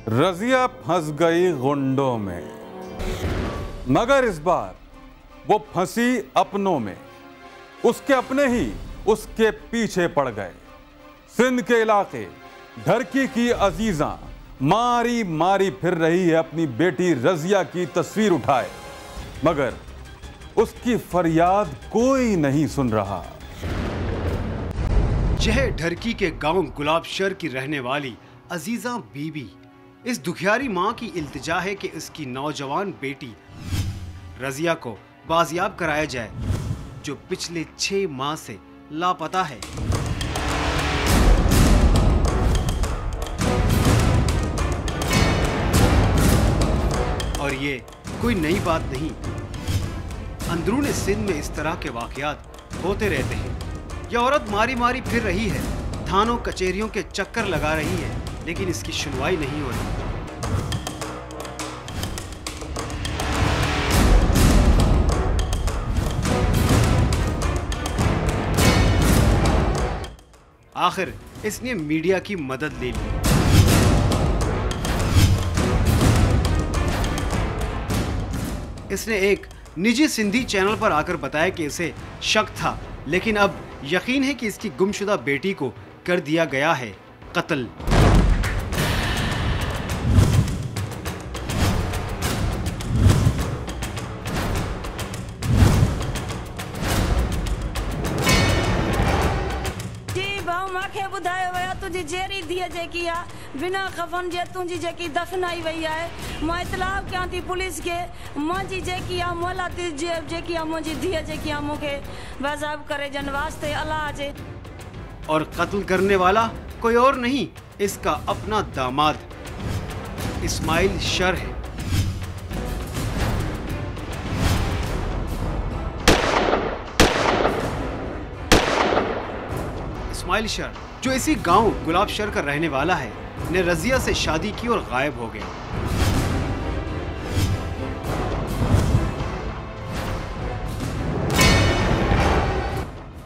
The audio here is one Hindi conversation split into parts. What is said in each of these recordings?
रजिया फंस गई गुंडों में, मगर इस बार वो फंसी अपनों में। उसके अपने ही उसके पीछे पड़ गए। सिंध के इलाके ढरकी की अजीजा मारी मारी फिर रही है अपनी बेटी रजिया की तस्वीर उठाए, मगर उसकी फरियाद कोई नहीं सुन रहा। यह ढरकी के गांव गुलाबशर की रहने वाली अजीजा बीबी, इस दुखियारी मां की इल्तिजा है कि इसकी नौजवान बेटी रजिया को बाजियाब कराया जाए, जो पिछले 6 माह से लापता है। और ये कोई नई बात नहीं, अंदरूनी सिंध में इस तरह के वाकयात होते रहते हैं। यह औरत मारी मारी फिर रही है, थानों कचहरियों के चक्कर लगा रही है, लेकिन इसकी सुनवाई नहीं हो रही। आखिर इसने मीडिया की मदद ले ली। इसने एक निजी सिंधी चैनल पर आकर बताया कि इसे शक था, लेकिन अब यकीन है कि इसकी गुमशुदा बेटी को कर दिया गया है कत्ल। तुझी जेरी दिए जेकी आ बिना खफन जे तुझी जेकी दफनाई वई है। मैं इतलाब क्या थी पुलिस के मुझी जेकी आ मोला जेकी आ मुझी दिए जेकी आ मुके बाज़ाब करे जन वास्ते अल्लाह जे। और कत्ल करने वाला कोई और नहीं, इसका अपना दामाद इस्माइल शर है। इस्माइल शर, जो इसी गांव गुलाबशर का रहने वाला है, ने रजिया से शादी की और गायब हो गया।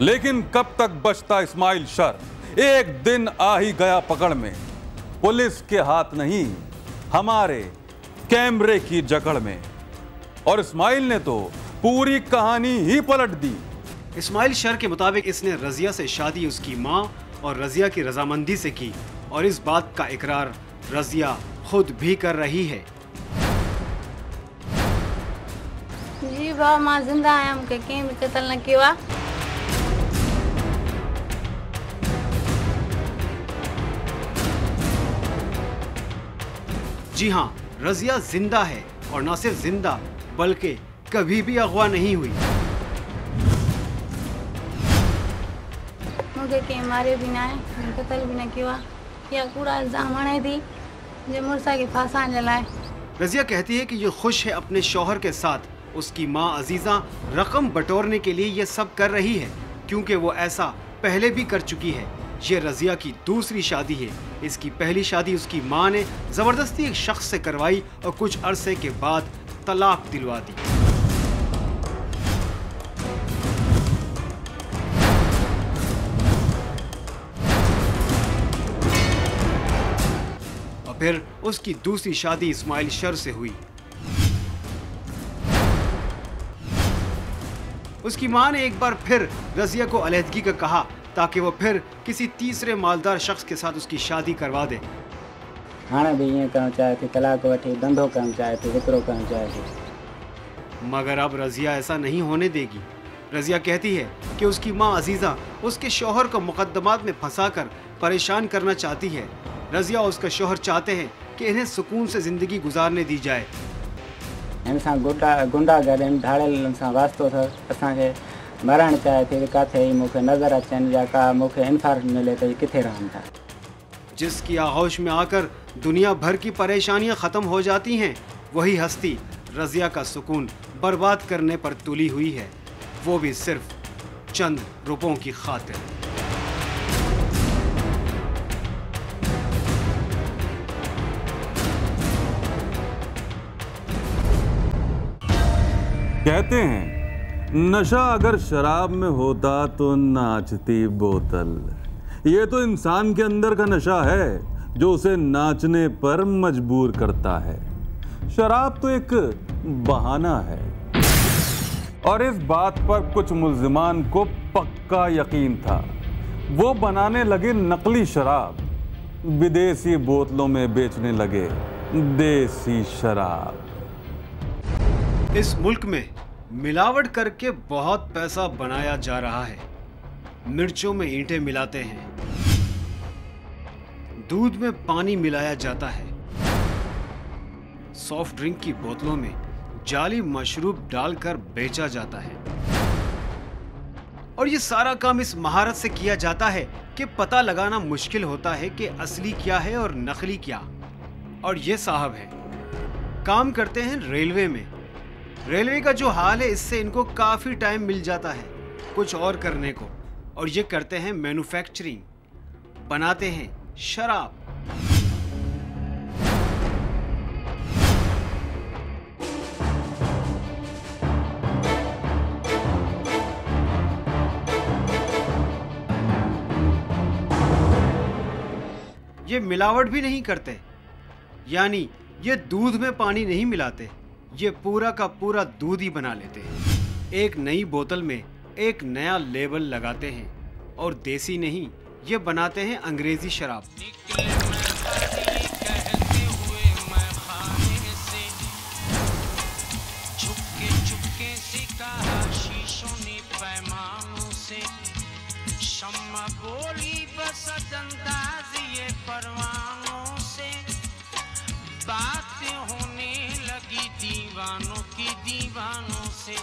लेकिन कब तक बचता इस्माइल शर? एक दिन आ ही गया पकड़ में, पुलिस के हाथ नहीं, हमारे कैमरे की जकड़ में। और इस्माइल ने तो पूरी कहानी ही पलट दी। इस्माइल शर के मुताबिक इसने रजिया से शादी उसकी मां और रजिया की रजामंदी से की, और इस बात का इकरार रजिया खुद भी कर रही है। जी बाबा, मां जिंदा है, हमके कहीं भी कत्ल न किया। जी हाँ, रजिया जिंदा है, और न सिर्फ जिंदा बल्कि कभी भी अगवा नहीं हुई। मुझे कहीं मारे भी ना है, कत्ल भी न किया, या कूड़ा इल्जाम हणे थी जे मुर्सा के फांसान जलाए। रजिया कहती है कि ये खुश है अपने शौहर के साथ। उसकी मां अजीजा रकम बटोरने के लिए ये सब कर रही है, क्योंकि वो ऐसा पहले भी कर चुकी है। ये रजिया की दूसरी शादी है। इसकी पहली शादी उसकी मां ने जबरदस्ती एक शख्स से करवाई और कुछ अरसे के बाद तलाक दिलवा दी। फिर उसकी दूसरी शादी इस्माइल शर से हुई। उसकी मां ने एक बार फिर रजिया को अलहदगी का कहा, ताकि वो फिर किसी तीसरे मालदार शख्स के साथ उसकी शादी करवा दे। हाँ भी ये कम चाहे थे, तलाक वठी धंधो कम चाहे थे, विक्रो कम चाहे थे। मगर अब रजिया ऐसा नहीं होने देगी। रजिया कहती है कि उसकी मां अजीजा उसके शौहर को मुकदमात में फंसाकर परेशान करना चाहती है। रजिया और उसका शौहर चाहते हैं कि इन्हें सुकून से जिंदगी गुजारने दी जाए। इंसान गुंडागर्दी ढाड़ल इंसान वास्तो था, असांखे मरण चाहे थे, काथे मुखे नजर अचन या का मुखे इंसाफ मिले तो किथे रहन था। जिसकी आगोश में आकर दुनिया भर की परेशानियां खत्म हो जाती हैं, वही हस्ती रजिया का सुकून बर्बाद करने पर तुली हुई है, वो भी सिर्फ चंद रुपयों की खातिर। कहते हैं नशा अगर शराब में होता तो नाचती बोतल। ये तो इंसान के अंदर का नशा है जो उसे नाचने पर मजबूर करता है। शराब तो एक बहाना है। और इस बात पर कुछ मुल्जिमान को पक्का यकीन था। वो बनाने लगे नकली शराब, विदेशी बोतलों में बेचने लगे देसी शराब। इस मुल्क में मिलावट करके बहुत पैसा बनाया जा रहा है। मिर्चों में ईंटें मिलाते हैं, दूध में पानी मिलाया जाता है, सॉफ्ट ड्रिंक की बोतलों में जाली मशरूब डालकर बेचा जाता है। और ये सारा काम इस महारत से किया जाता है कि पता लगाना मुश्किल होता है कि असली क्या है और नकली क्या। और ये साहब है, काम करते हैं रेलवे में। रेलवे का जो हाल है, इससे इनको काफी टाइम मिल जाता है कुछ और करने को। और ये करते हैं मैन्युफैक्चरिंग, बनाते हैं शराब। ये मिलावट भी नहीं करते, यानी ये दूध में पानी नहीं मिलाते, ये पूरा का पूरा दूध ही बना लेते हैं। एक नई बोतल में एक नया लेबल लगाते हैं और देसी नहीं, ये बनाते हैं अंग्रेजी शराब। बातें होने लगी दीवानों की दीवानों से।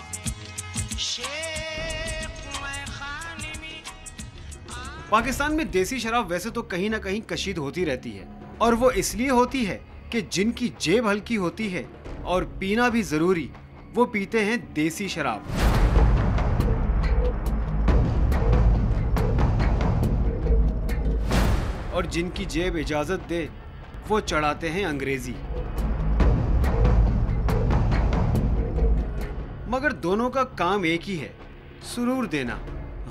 पाकिस्तान में देसी शराब वैसे तो कहीं ना कहीं कशीद होती रहती है, और वो इसलिए होती है कि जिनकी जेब हल्की होती है और पीना भी जरूरी, वो पीते हैं देसी शराब। और जिनकी जेब इजाजत दे, वो चढ़ाते हैं अंग्रेजी। मगर दोनों का काम एक ही है, सुरूर देना।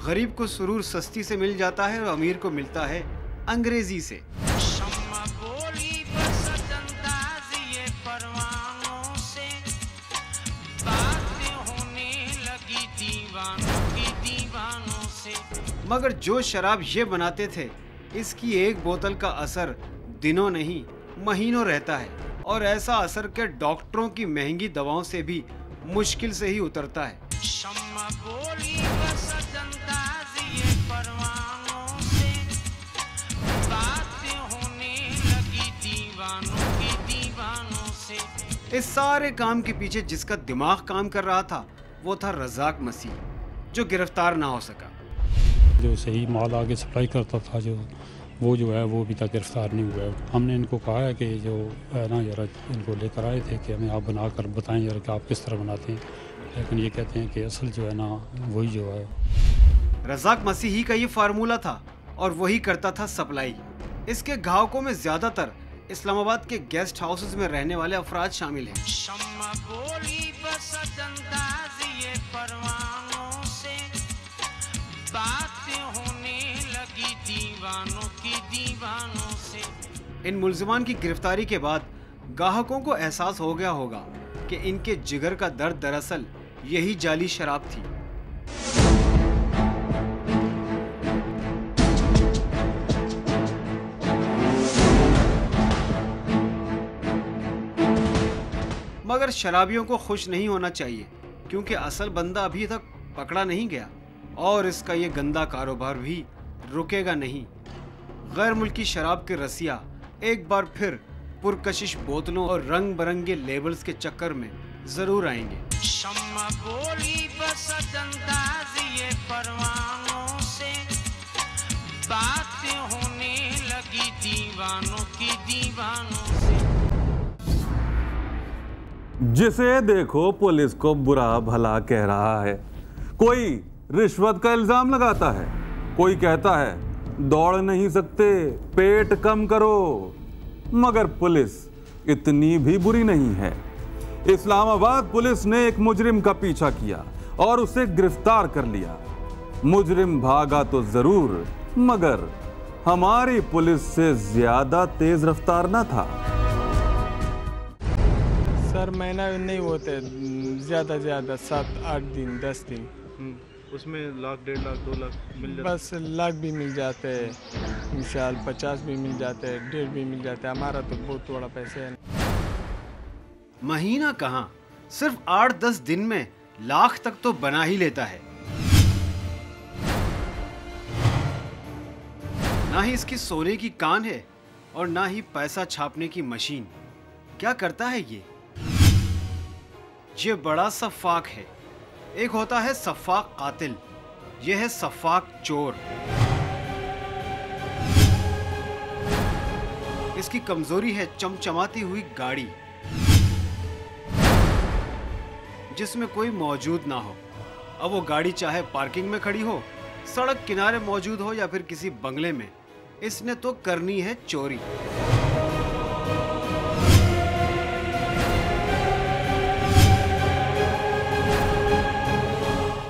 गरीब को सुरूर सस्ती से मिल जाता है और अमीर को मिलता है अंग्रेजी से। मगर जो शराब ये बनाते थे, इसकी एक बोतल का असर दिनों नहीं महीनों रहता है। और ऐसा असर के डॉक्टरों की महंगी दवाओं से भी मुश्किल से ही उतरता है। इस सारे काम के पीछे जिसका दिमाग काम कर रहा था, वो था रज़ाक मसीह, जो गिरफ्तार ना हो सका। जो सही माल आगे सप्लाई करता था, वो जो है वो अभी तक गिरफ्तार नहीं हुआ है। हमने इनको कहा है कि जो है ना यार, इनको लेकर आए थे कि हमें आप बनाकर बताएं यार कि आप किस तरह बनाते हैं, लेकिन ये कहते हैं कि असल जो है ना वही जो है। रज़ाक मसीही का ये फार्मूला था और वही करता था सप्लाई। इसके ग्राहकों में ज्यादातर इस्लामाबाद के गेस्ट हाउसेस में रहने वाले अफराद शामिल हैं। इन मुल्जिमान की गिरफ्तारी के बाद ग्राहकों को एहसास हो गया होगा कि इनके जिगर का दर्द दरअसल यही जाली शराब थी। मगर शराबियों को खुश नहीं होना चाहिए, क्योंकि असल बंदा अभी तक पकड़ा नहीं गया और इसका ये गंदा कारोबार भी रुकेगा नहीं। गैर मुल्की शराब के रसिया एक बार फिर पुरकशिश बोतलों और रंग बिरंगे लेबल्स के चक्कर में जरूर आएंगे। बातें होने लगी दीवानों की दीवानों से। जिसे देखो पुलिस को बुरा भला कह रहा है। कोई रिश्वत का इल्जाम लगाता है, कोई कहता है दौड़ नहीं सकते, पेट कम करो। मगर पुलिस इतनी भी बुरी नहीं है। इस्लामाबाद पुलिस ने एक मुजरिम का पीछा किया और उसे गिरफ्तार कर लिया। मुजरिम भागा तो जरूर, मगर हमारी पुलिस से ज्यादा तेज रफ्तार न था। सर महीना नहीं होते, ज़्यादा 7-8 दिन 10 दिन। उसमें लाख 1.5 लाख 2 लाख मिल जाते? बस लाख भी मिल जाते हैं, मिसाल 50 भी मिल जाते हैं, 1.5 भी मिल जाते हैं। हमारा तो बहुत थोड़ा पैसे है। महीना कहाँ, सिर्फ 8-10 दिन में लाख तक तो बना ही लेता है। ना ही इसकी सोने की कान है और ना ही पैसा छापने की मशीन। क्या करता है ये बड़ा सफ़ाक है। एक होता है सफ़ाक कातिल, यह है सफ़ाक चोर। इसकी कमजोरी है चमचमाती हुई गाड़ी जिसमें कोई मौजूद ना हो। अब वो गाड़ी चाहे पार्किंग में खड़ी हो, सड़क किनारे मौजूद हो या फिर किसी बंगले में, इसने तो करनी है चोरी।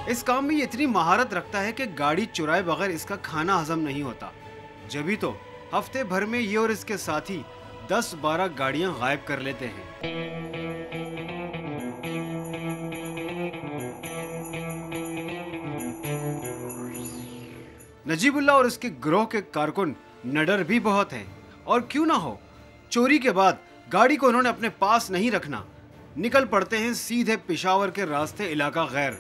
इस काम में ये इतनी महारत रखता है कि गाड़ी चुराए बगैर इसका खाना हजम नहीं होता। जभी तो हफ्ते भर में ये और इसके साथी 10-12 गाड़ियां गायब कर लेते हैं। नजीबुल्लाह और इसके गिरोह के कारकुन नडर भी बहुत हैं, और क्यों ना हो, चोरी के बाद गाड़ी को उन्होंने अपने पास नहीं रखना, निकल पड़ते हैं सीधे पेशावर के रास्ते इलाका गैर।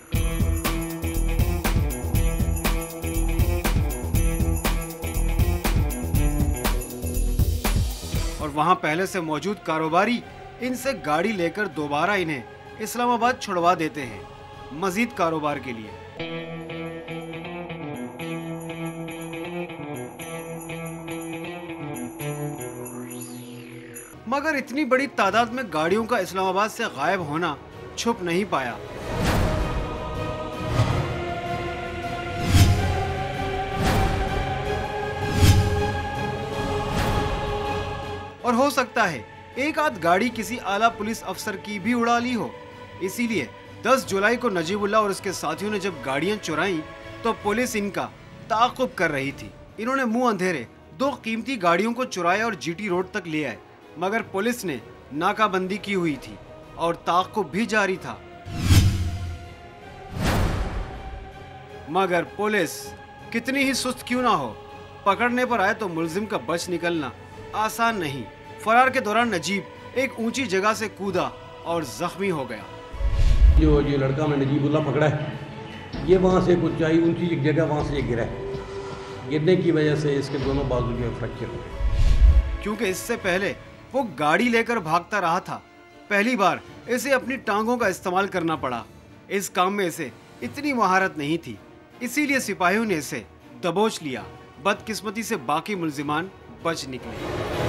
और वहां पहले से मौजूद कारोबारी इनसे गाड़ी लेकर दोबारा इन्हें इस्लामाबाद छुड़वा देते हैं मजीद कारोबार के लिए। मगर इतनी बड़ी तादाद में गाड़ियों का इस्लामाबाद से गायब होना छुप नहीं पाया। और हो सकता है एक आध गाड़ी किसी आला पुलिस अफसर की भी उड़ा ली हो। इसीलिए 10 जुलाई को नजीबुल्लाह और उसके साथियों ने जब गाड़ियां चुराई तो पुलिस इनका ताक़ुब कर रही थी। इन्होंने मुंह अंधेरे 2 कीमती गाड़ियों को चुराया और जीटी रोड तक ले आए, मगर पुलिस ने नाकाबंदी की हुई थी और ताक़ुब भी जारी था। मगर पुलिस कितनी ही सुस्त क्यों ना हो, पकड़ने पर आए तो मुलजिम का बच निकलना आसान नहीं। फरार के दौरान नजीब एक ऊंची जगह से कूदा और जख्मी हो गया। जो ये लड़का मैं नजीबुल्लाह पकड़ा है, ये वहाँ से कुछ आई ऊंची एक जगह, वहाँ से गिरा है। गिरने की वजह से इसके दोनों बाजू में फ्रैक्चर हो गए। क्योंकि इससे पहले वो गाड़ी लेकर भागता रहा था, पहली बार इसे अपनी टांगों का इस्तेमाल करना पड़ा। इस काम में इसे इतनी महारत नहीं थी, इसीलिए सिपाहियों ने इसे दबोच लिया। बदकिस्मती से बाकी मुल्जिमान बच निकले।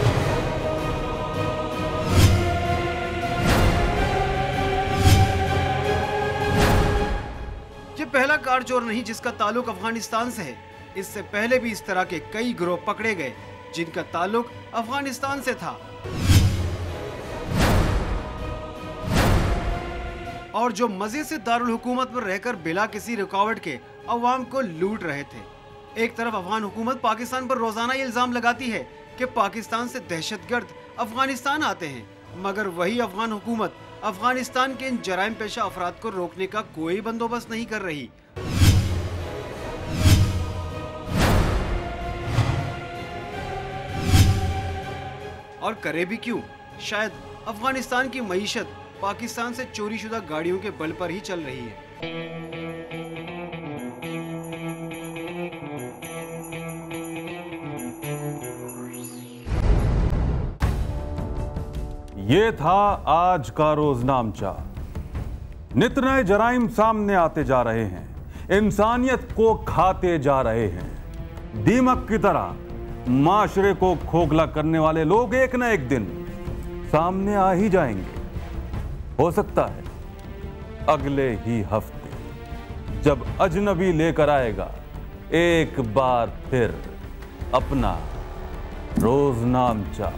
ये पहला कार चोर नहीं जिसका ताल्लुक अफगानिस्तान से है। इससे पहले भी इस तरह के कई गिरोह पकड़े गए जिनका ताल्लुक अफगानिस्तान से था और जो मजे से दारुल हुकूमत पर रहकर बिला किसी रुकावट के अवाम को लूट रहे थे। एक तरफ अफगान हुकूमत पाकिस्तान पर रोजाना ये इल्जाम लगाती है कि पाकिस्तान से दहशतगर्द अफगानिस्तान आते हैं, मगर वही अफगान हुकूमत अफगानिस्तान के इन जराइम पेशा अफराद को रोकने का कोई बंदोबस्त नहीं कर रही। और करे भी क्यों, शायद अफगानिस्तान की मईशत पाकिस्तान से चोरी शुदा गाड़ियों के बल पर ही चल रही है। ये था आज का रोजनामचा। नित नए जराइम सामने आते जा रहे हैं, इंसानियत को खाते जा रहे हैं। दीमक की तरह माशरे को खोखला करने वाले लोग एक न एक दिन सामने आ ही जाएंगे। हो सकता है अगले ही हफ्ते, जब अजनबी लेकर आएगा एक बार फिर अपना रोजनामचा।